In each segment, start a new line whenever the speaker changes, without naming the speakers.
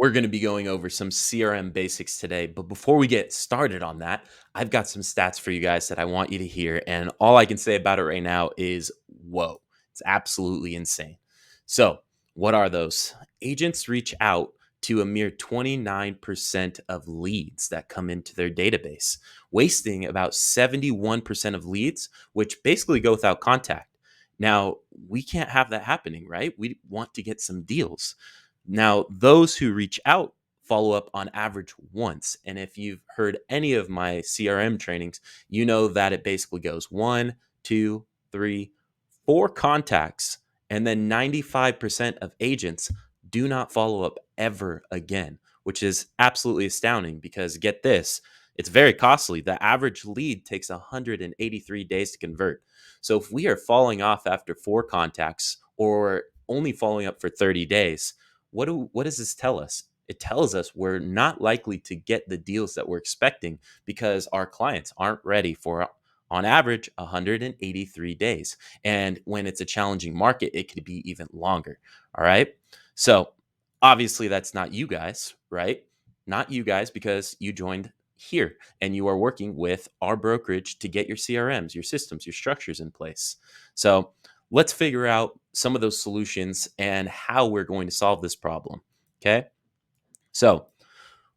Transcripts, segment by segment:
We're going to be going over some CRM basics today. But before we get started on that, I've got some stats for you guys that I want you to hear. And all I can say about it right now is whoa, it's absolutely insane. So, what are those? Agents reach out to a mere 29% of leads that come into their database, wasting about 71% of leads, which basically go without contact. Now, we can't have that happening, right? We want to get some deals. Now, those who reach out follow up on average once. And if you've heard any of my CRM trainings, you know that it basically goes one, two, three, four contacts, and then 95% of agents do not follow up ever again, which is absolutely astounding because get this, it's very costly. The average lead takes 183 days to convert. So if we are falling off after four contacts or only following up for 30 days, what does this tell us? It tells us we're not likely to get the deals that we're expecting because our clients aren't ready for, on average, 183 days. And when it's a challenging market, it could be even longer. All right. So obviously, that's not you guys, right? Not you guys because you joined here and you are working with our brokerage to get your CRMs, your systems, your structures in place. So let's figure out some of those solutions and how we're going to solve this problem. Okay. So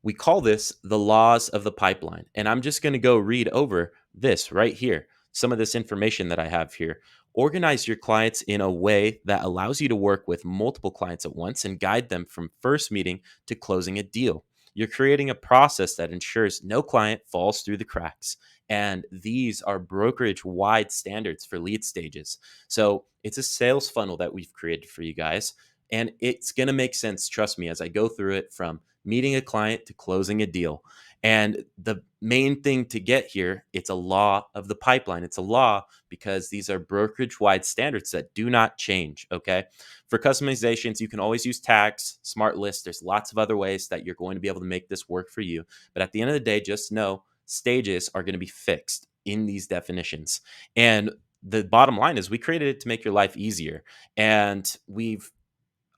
we call this the laws of the pipeline. And I'm just going to go read over this right here. Some of this information that I have here. Organize your clients in a way that allows you to work with multiple clients at once and guide them from first meeting to closing a deal. You're creating a process that ensures no client falls through the cracks. And these are brokerage wide standards for lead stages. So it's a sales funnel that we've created for you guys. And it's going to make sense, trust me, as I go through it from meeting a client to closing a deal. And the main thing to get here, it's a law of the pipeline. It's a law because these are brokerage wide standards that do not change. Okay. For customizations, you can always use tags, smart lists. There's lots of other ways that you're going to be able to make this work for you. But at the end of the day, just know stages are going to be fixed in these definitions. And the bottom line is we created it to make your life easier. And we've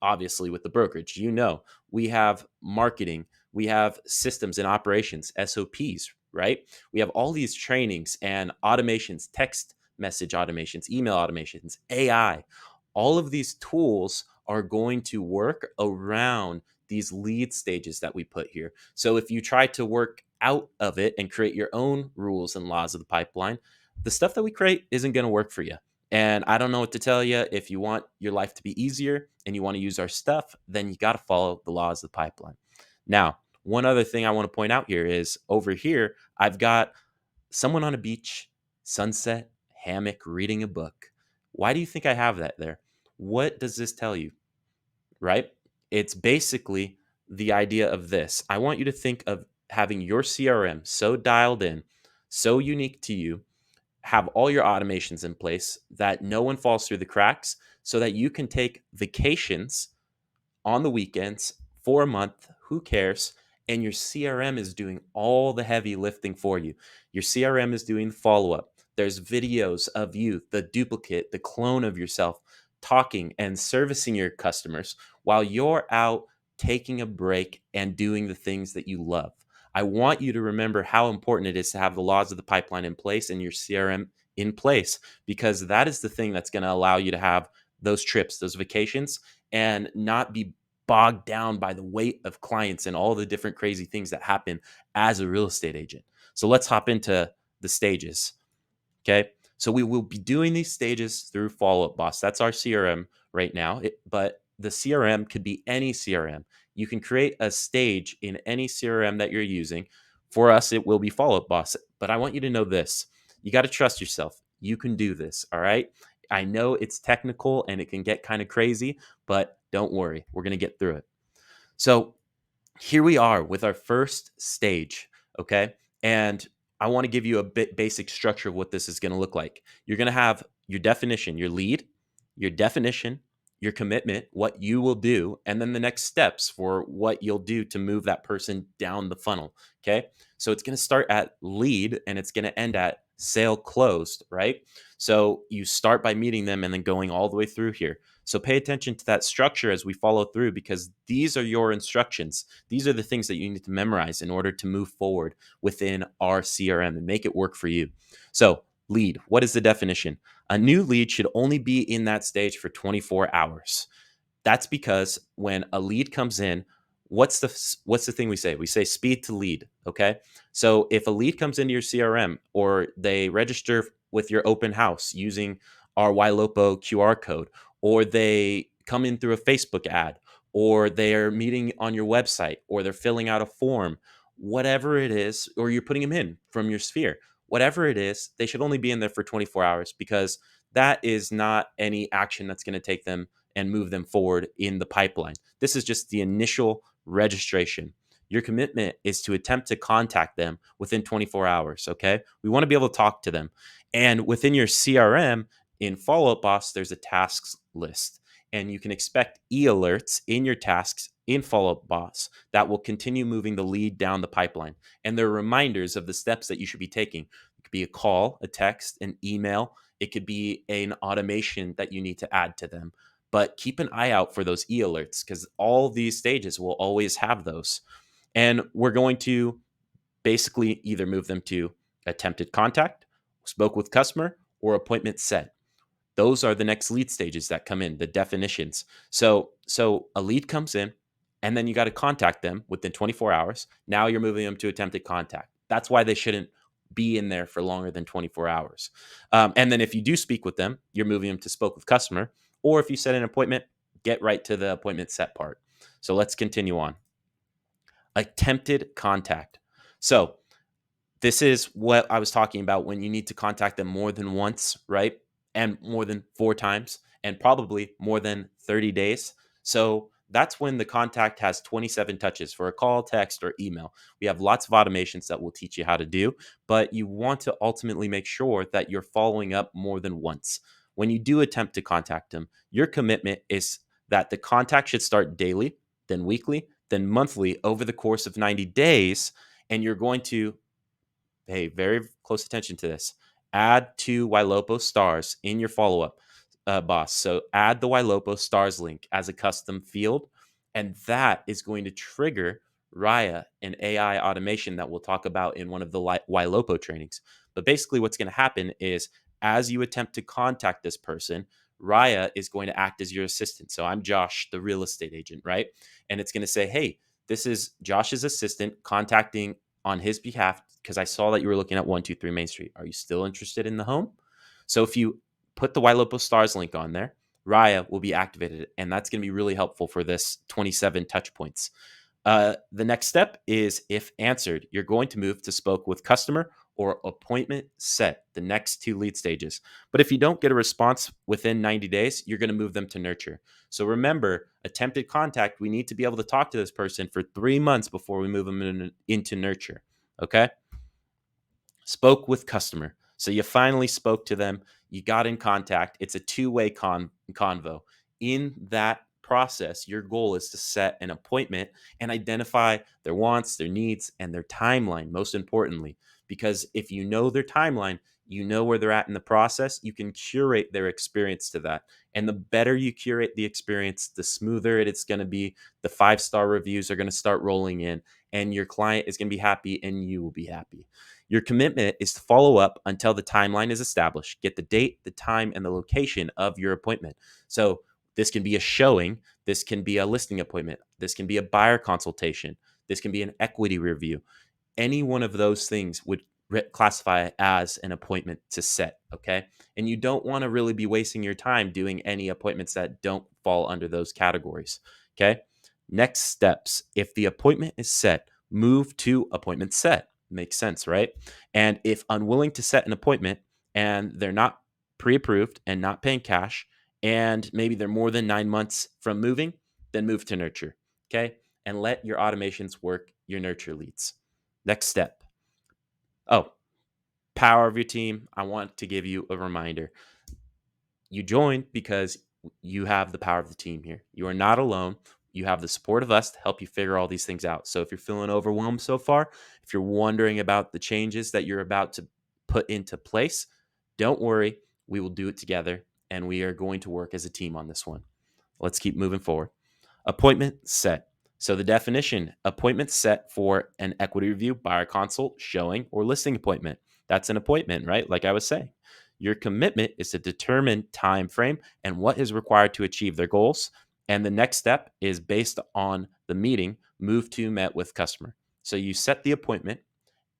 obviously with the brokerage, we have marketing, we have systems and operations, SOPs, right? We have all these trainings and automations, text message automations, email automations, AI. All of these tools are going to work around these lead stages that we put here. So if you try to work out of it and create your own rules and laws of the pipeline, the stuff that we create isn't going to work for you. And I don't know what to tell you. If you want your life to be easier and you want to use our stuff, then you got to follow the laws of the pipeline. Now, one other thing I want to point out here is over here, I've got someone on a beach, sunset, hammock, reading a book. Why do you think I have that there? What does this tell you? Right? It's basically the idea of this. I want you to think of having your CRM so dialed in, so unique to you, have all your automations in place that no one falls through the cracks so that you can take vacations on the weekends for a month. Who cares? And your CRM is doing all the heavy lifting for you. Your CRM is doing the follow up. There's videos of you, the duplicate, the clone of yourself, talking and servicing your customers while you're out taking a break and doing the things that you love. I want you to remember how important it is to have the laws of the pipeline in place and your CRM in place, because that is the thing that's going to allow you to have those trips, those vacations, and not be bogged down by the weight of clients and all the different crazy things that happen as a real estate agent. So let's hop into the stages. Okay. So we will be doing these stages through Follow Up Boss. That's our CRM right now. But the CRM could be any CRM. You can create a stage in any CRM that you're using. For us, it will be Follow Up Boss. But I want you to know this. You got to trust yourself. You can do this. All right. I know it's technical and it can get kind of crazy, but don't worry. We're going to get through it. So here we are with our first stage. Okay. And I want to give you a bit basic structure of what this is going to look like. You're going to have your definition, your lead, your definition, your commitment, what you will do, and then the next steps for what you'll do to move that person down the funnel. Okay. So it's going to start at lead and it's going to end at sale closed, right? So you start by meeting them and then going all the way through here. So pay attention to that structure as we follow through, because these are your instructions. These are the things that you need to memorize in order to move forward within our CRM and make it work for you. So, lead, what is the definition? A new lead should only be in that stage for 24 hours. That's because when a lead comes in, what's the thing we say? We say speed to lead, okay? So if a lead comes into your CRM or they register with your open house using our YLOPO QR code, or they come in through a Facebook ad, or they're meeting on your website, or they're filling out a form, whatever it is, or you're putting them in from your sphere, whatever it is, they should only be in there for 24 hours, because that is not any action that's going to take them and move them forward in the pipeline. This is just the initial registration. Your commitment is to attempt to contact them within 24 hours, okay? We want to be able to talk to them. And within your CRM, in Follow Up Boss, there's a tasks list. And you can expect e-alerts in your tasks in Follow Up Boss that will continue moving the lead down the pipeline. And they're reminders of the steps that you should be taking. It could be a call, a text, an email. It could be an automation that you need to add to them. But keep an eye out for those e-alerts, because all these stages will always have those. And we're going to basically either move them to attempted contact, spoke with customer, or appointment set. Those are the next lead stages that come in, the definitions. So a lead comes in, and then you got to contact them within 24 hours. Now you're moving them to attempted contact. That's why they shouldn't be in there for longer than 24 hours. And then if you do speak with them, you're moving them to spoke with customer. Or if you set an appointment, get right to the appointment set part. So let's continue on. Attempted contact. So this is what I was talking about when you need to contact them more than once, right? And more than 4 times, and probably more than 30 days. So that's when the contact has 27 touches for a call, text, or email. We have lots of automations that will teach you how to do, but you want to ultimately make sure that you're following up more than once. When you do attempt to contact them, your commitment is that the contact should start daily, then weekly, then monthly over the course of 90 days. And you're going to pay very close attention to this. Add 2 YLOPO stars in your follow up, boss. So add the YLOPO stars link as a custom field, and that is going to trigger Raya, an AI automation that we'll talk about in one of the YLOPO trainings. But basically, what's going to happen is as you attempt to contact this person, Raya is going to act as your assistant. So I'm Josh, the real estate agent, right? And it's going to say, hey, this is Josh's assistant contacting on his behalf because I saw that you were looking at 123 Main Street. Are you still interested in the home? So if you put the YLOPO stars link on there, Raya will be activated, and that's going to be really helpful for this 27 touch points. The next step is, if answered, you're going to move to spoke with customer or appointment set, the next 2 lead stages. But if you don't get a response within 90 days, you're going to move them to nurture. So remember, attempted contact, we need to be able to talk to this person for 3 months before we move them into nurture. Okay? Spoke with customer. So you finally spoke to them, you got in contact. It's a two-way convo. In that process, your goal is to set an appointment and identify their wants, their needs, and their timeline, most importantly. Because if you know their timeline, you know where they're at in the process, you can curate their experience to that. And the better you curate the experience, the smoother it's going to be. The 5-star reviews are going to start rolling in, and your client is going to be happy, and you will be happy. Your commitment is to follow up until the timeline is established. Get the date, the time, and the location of your appointment. So this can be a showing. This can be a listing appointment. This can be a buyer consultation. This can be an equity review. Any one of those things would classify as an appointment to set, okay? And you don't want to really be wasting your time doing any appointments that don't fall under those categories, okay? Next steps. If the appointment is set, move to appointment set. Makes sense, right? And if unwilling to set an appointment and they're not pre-approved and not paying cash, and maybe they're more than 9 months from moving, then move to nurture, okay? And let your automations work your nurture leads. Next step. Oh, power of your team. I want to give you a reminder. You joined because you have the power of the team here. You are not alone. You have the support of us to help you figure all these things out. So if you're feeling overwhelmed so far, if you're wondering about the changes that you're about to put into place. Don't worry, we will do it together, and we are going to work as a team on this one. Let's keep moving forward. Appointment set. So the definition, appointment set for an equity review, buyer consult, showing, or listing appointment. That's an appointment, right? Like I was saying. Your commitment is to determine time frame and what is required to achieve their goals. And the next step is based on the meeting, move to met with customer. So you set the appointment,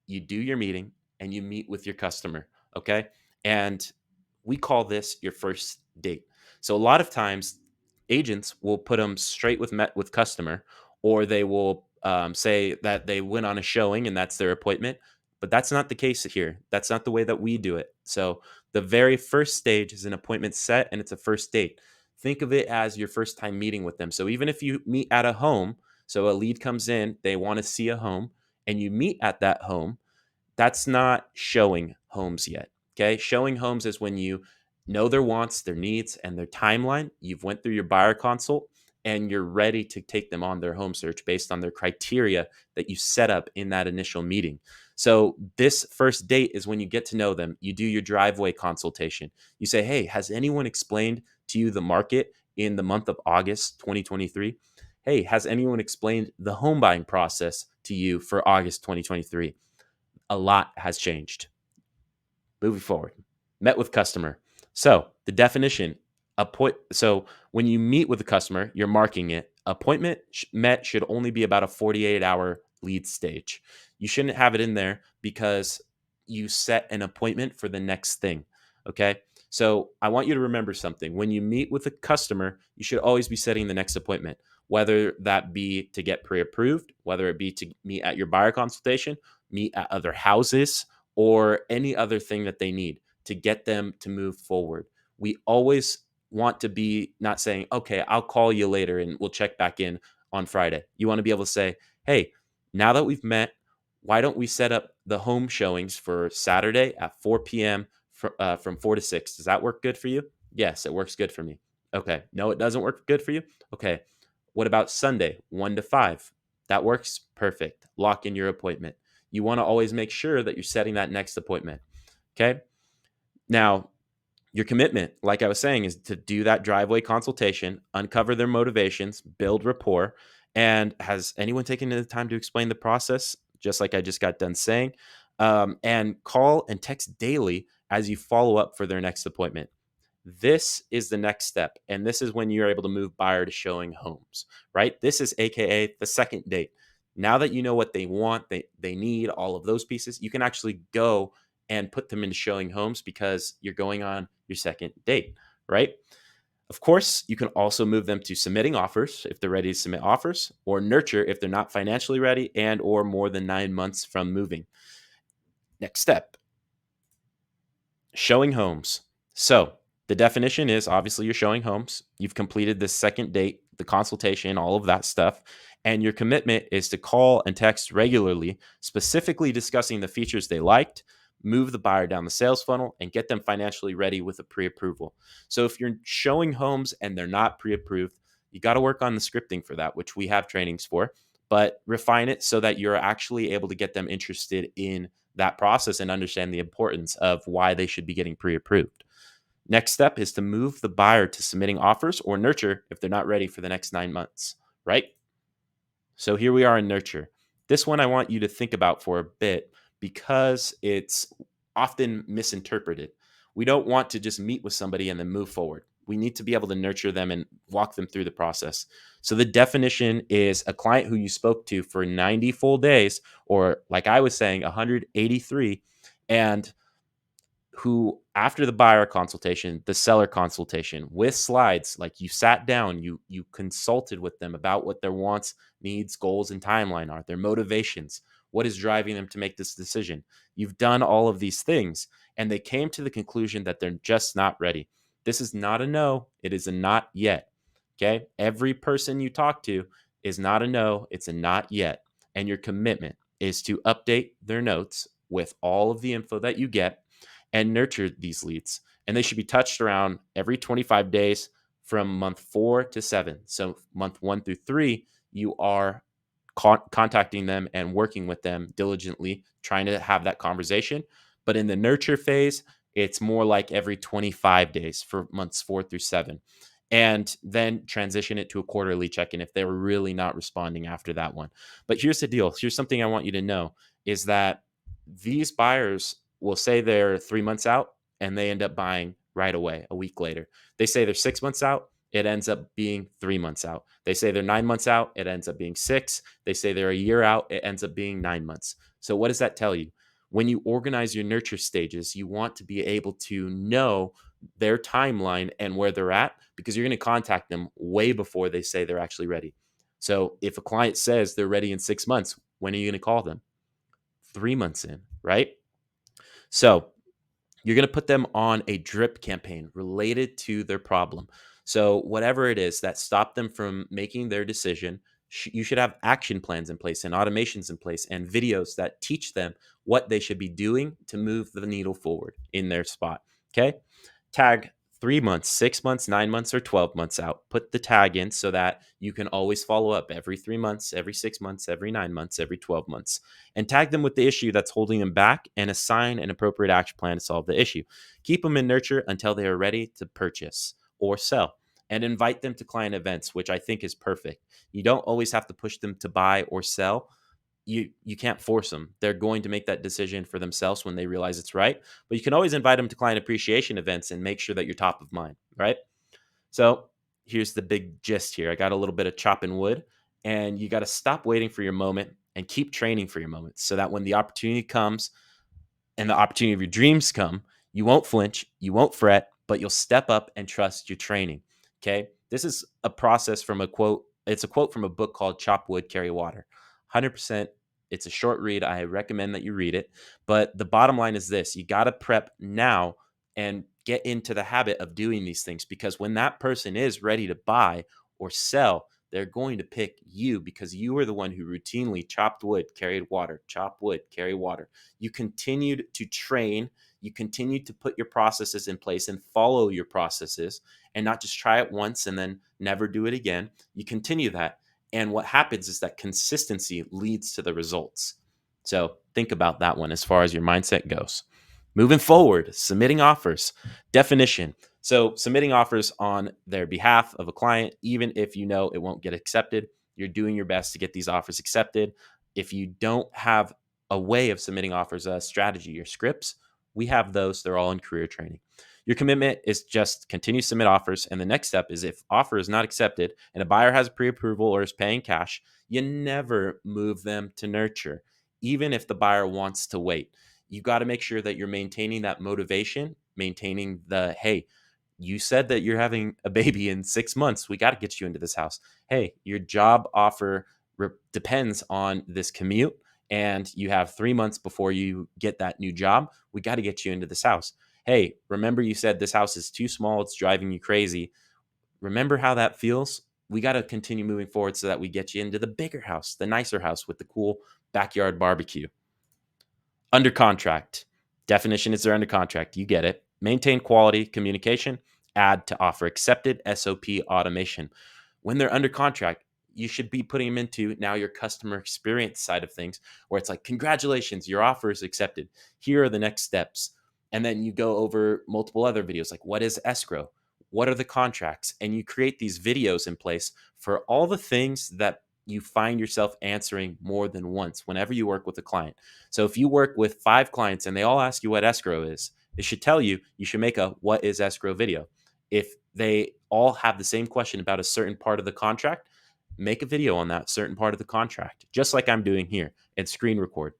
you do your meeting, and you meet with your customer. Okay. And we call this your first date. So a lot of times agents will put them straight with met with customer, or they will say that they went on a showing and that's their appointment. But that's not the case here. That's not the way that we do it. So the very first stage is an appointment set, and it's a first date. Think of it as your first time meeting with them. So even if you meet at a home, so a lead comes in, they want to see a home, and you meet at that home, that's not showing homes yet. Okay. Showing homes is when you know their wants, their needs, and their timeline. You've went through your buyer consult and you're ready to take them on their home search based on their criteria that you set up in that initial meeting. So this first date is when you get to know them. You do your driveway consultation. You say, hey, has anyone explained to you the market in the month of August 2023? Hey, has anyone explained the home buying process to you for August 2023? A lot has changed. Moving forward, met with customer. So the definition, so when you meet with the customer, you're marking it. Appointment met should only be about a 48-hour lead stage. You shouldn't have it in there because you set an appointment for the next thing. Okay. So I want you to remember something. When you meet with a customer, you should always be setting the next appointment, whether that be to get pre-approved, whether it be to meet at your buyer consultation, meet at other houses, or any other thing that they need to get them to move forward. We always want to be not saying, okay, I'll call you later and we'll check back in on Friday. You want to be able to say, hey, now that we've met, why don't we set up the home showings for Saturday at 4 p.m. From 4 to 6? Does that work good for you? Yes, it works good for me. Okay. No, it doesn't work good for you? Okay. What about Sunday, 1 to 5? That works perfect. Lock in your appointment. You want to always make sure that you're setting that next appointment. Okay. Now, your commitment, like I was saying, is to do that driveway consultation, uncover their motivations, build rapport. And has anyone taken the time to explain the process, just like I just got done saying? And call and text daily as you follow up for their next appointment. This is the next step. And this is when you're able to move buyer to showing homes, right? This is AKA the second date. Now that you know what they want, they need all of those pieces, you can actually go and put them into showing homes because you're going on your second date, right? Of course, you can also move them to submitting offers if they're ready to submit offers, or nurture if they're not financially ready and or more than 9 months from moving. Next step, showing homes. So the definition is obviously you're showing homes. You've completed the second date, the consultation, all of that stuff. And your commitment is to call and text regularly, specifically discussing the features they liked, move the buyer down the sales funnel, and get them financially ready with a pre-approval. So if you're showing homes and they're not pre-approved, you got to work on the scripting for that, which we have trainings for, but refine it so that you're actually able to get them interested in that process and understand the importance of why they should be getting pre-approved. Next step is to move the buyer to submitting offers or nurture if they're not ready for the next 9 months, right? So here we are in nurture. This one I want you to think about for a bit because it's often misinterpreted. We don't want to just meet with somebody and then move forward. We need to be able to nurture them and walk them through the process. So the definition is a client who you spoke to for 90 full days, or like I was saying, 183, and who after the buyer consultation, the seller consultation with slides, like you sat down, you consulted with them about what their wants, needs, goals, and timeline are, their motivations, what is driving them to make this decision. You've done all of these things and they came to the conclusion that they're just not ready. This is not a no, it is a not yet. Okay? Every person you talk to is not a no, it's a not yet. And your commitment is to update their notes with all of the info that you get and nurture these leads. And they should be touched around every 25 days from month 4 to 7. So month 1 through 3, you are contacting them and working with them diligently, trying to have that conversation. But in the nurture phase, it's more like every 25 days for months 4 through 7. And then transition it to a quarterly check-in if they were really not responding after that one. But here's the deal. Here's something I want you to know is that these buyers will say they're 3 months out and they end up buying right away a week later. They say they're 6 months out, it ends up being 3 months out. They say they're 9 months out, it ends up being six. They say they're a year out, it ends up being 9 months. So, what does that tell you? When you organize your nurture stages, you want to be able to know their timeline and where they're at because you're going to contact them way before they say they're actually ready. So, if a client says they're ready in 6 months, when are you going to call them? 3 months in, right? So, you're going to put them on a drip campaign related to their problem. So, whatever it is that stopped them from making their decision, you should have action plans in place and automations in place and videos that teach them what they should be doing to move the needle forward in their spot. Okay. Tag 3 months, 6 months, 9 months, or 12 months out. Put the tag in so that you can always follow up every 3 months, every 6 months, every 9 months, every 12 months, and tag them with the issue that's holding them back and assign an appropriate action plan to solve the issue. Keep them in nurture until they are ready to purchase or sell and invite them to client events, which I think is perfect. You don't always have to push them to buy or sell. You can't force them. They're going to make that decision for themselves when they realize it's right. But you can always invite them to client appreciation events and make sure that you're top of mind, right? So here's the big gist here. I got a little bit of chopping wood, and you got to stop waiting for your moment and keep training for your moment so that when the opportunity comes and the opportunity of your dreams come, you won't flinch, you won't fret, but you'll step up and trust your training. Okay. This is a process from a quote. It's a quote from a book called Chop Wood, Carry Water. 100%. It's a short read. I recommend that you read it. But the bottom line is this: you got to prep now and get into the habit of doing these things because when that person is ready to buy or sell, they're going to pick you because you were the one who routinely chopped wood, carried water, chop wood, carry water. You continued to train, you continued to put your processes in place and follow your processes and not just try it once and then never do it again. You continue that. And what happens is that consistency leads to the results. So think about that one as far as your mindset goes. Moving forward, submitting offers. Definition. So submitting offers on their behalf of a client, even if you know it won't get accepted, you're doing your best to get these offers accepted. If you don't have a way of submitting offers, a strategy or scripts, we have those. They're all in career training. Your commitment is just continue to submit offers. And the next step is if offer is not accepted and a buyer has a pre-approval or is paying cash, you never move them to nurture, even if the buyer wants to wait. You got to make sure that you're maintaining that motivation, maintaining the, hey, you said that you're having a baby in 6 months. We got to get you into this house. Hey, your job offer depends on this commute, and you have 3 months before you get that new job. We got to get you into this house. Hey, remember you said this house is too small. It's driving you crazy. Remember how that feels? We got to continue moving forward so that we get you into the bigger house, the nicer house with the cool backyard barbecue. Under contract. Definition is they're under contract. You get it. Maintain quality communication. Add to offer accepted SOP automation. When they're under contract, you should be putting them into now your customer experience side of things where it's like, congratulations, your offer is accepted. Here are the next steps. And then you go over multiple other videos like what is escrow? What are the contracts? And you create these videos in place for all the things that you find yourself answering more than once whenever you work with a client. So if you work with 5 clients and they all ask you what escrow is, it should tell you you should make a what is escrow video. If they all have the same question about a certain part of the contract, make a video on that certain part of the contract, just like I'm doing here, and screen record.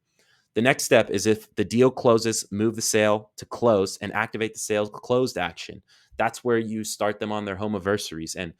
The next step is if the deal closes, move the sale to close and activate the sale closed action. That's where you start them on their home anniversaries and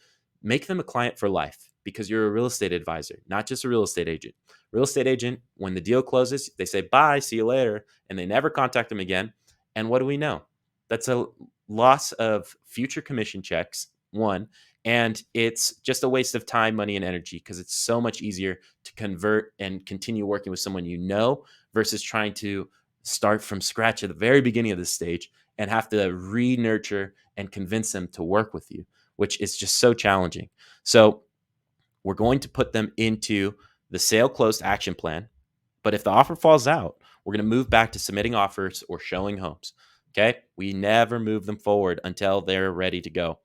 make them a client for life because you're a real estate advisor, not just a real estate agent. Real estate agent, when the deal closes, they say, bye, see you later, and they never contact them again. And what do we know? That's a loss of future commission checks, one, and it's just a waste of time, money, and energy because it's so much easier to convert and continue working with someone you know versus trying to start from scratch at the very beginning of the stage and have to re-nurture and convince them to work with you, which is just so challenging. So we're going to put them into the sale closed action plan. But if the offer falls out, We're going to move back to submitting offers or showing homes. Okay. We never move them forward until they're ready to go.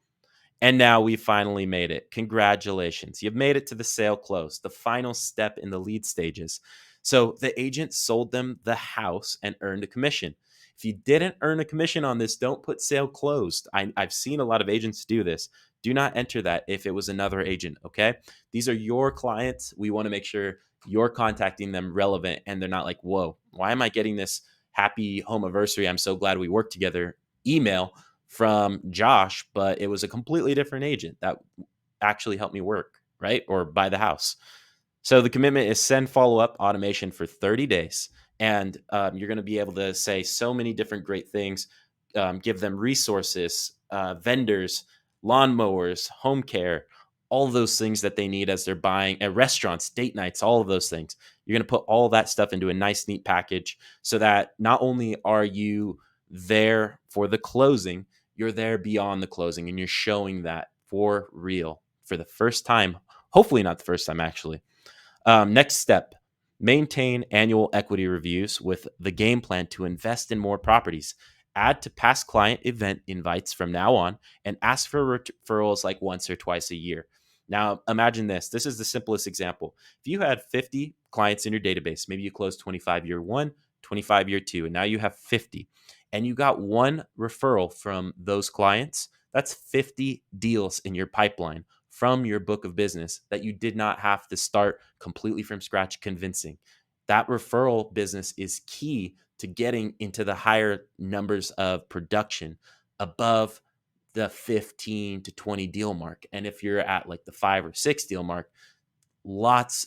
And now we finally made it. Congratulations. You've made it to the sale close, the final step in the lead stages. So the agent sold them the house and earned a commission. If you didn't earn a commission on this, don't put sale closed. I've seen a lot of agents do this. Do not enter that if it was another agent, okay? These are your clients. We want to make sure you're contacting them relevant and they're not like, whoa, why am I getting this happy home anniversary? I'm so glad we worked together email from Josh, but it was a completely different agent that actually helped me work, right? Or buy the house. So the commitment is send follow up automation for 30 days. And you're going to be able to say so many different great things, give them resources, vendors, lawnmowers, home care, all of those things that they need as they're buying at restaurants, date nights, all of those things. You're going to put all that stuff into a nice, neat package so that not only are you there for the closing, you're there beyond the closing and you're showing that for real for the first time. Hopefully, not the first time, actually. Next step, maintain annual equity reviews with the game plan to invest in more properties. Add to past client event invites from now on and ask for referrals like once or twice a year. Now, imagine this. This is the simplest example. If you had 50 clients in your database, maybe you closed 25 year one, 25 year two, and now you have 50, and you got one referral from those clients, that's 50 deals in your pipeline from your book of business that you did not have to start completely from scratch convincing. That referral business is key to getting into the higher numbers of production above the 15 to 20 deal mark. And if you're at like the 5 or 6 deal mark, lots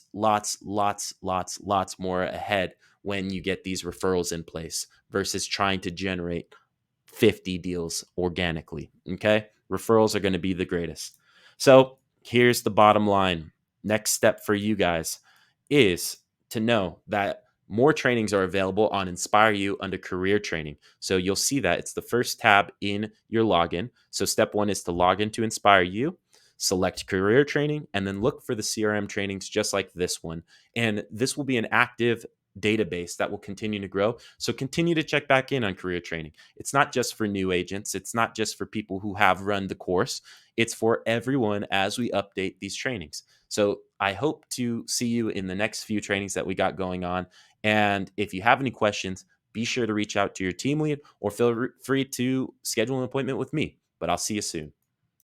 more ahead when you get these referrals in place versus trying to generate 50 deals organically. Okay. Referrals are going to be the greatest. So here's the bottom line. Next step for you guys is to know that more trainings are available on Inspire You under career training. So you'll see that it's the first tab in your login. So step one is to log into Inspire You, select career training, and then look for the CRM trainings just like this one. And this will be an active database that will continue to grow. So continue to check back in on career training. It's not just for new agents. It's not just for people who have run the course. It's for everyone as we update these trainings. So I hope to see you in the next few trainings that we got going on. And if you have any questions, be sure to reach out to your team lead or feel free to schedule an appointment with me. But I'll see you soon.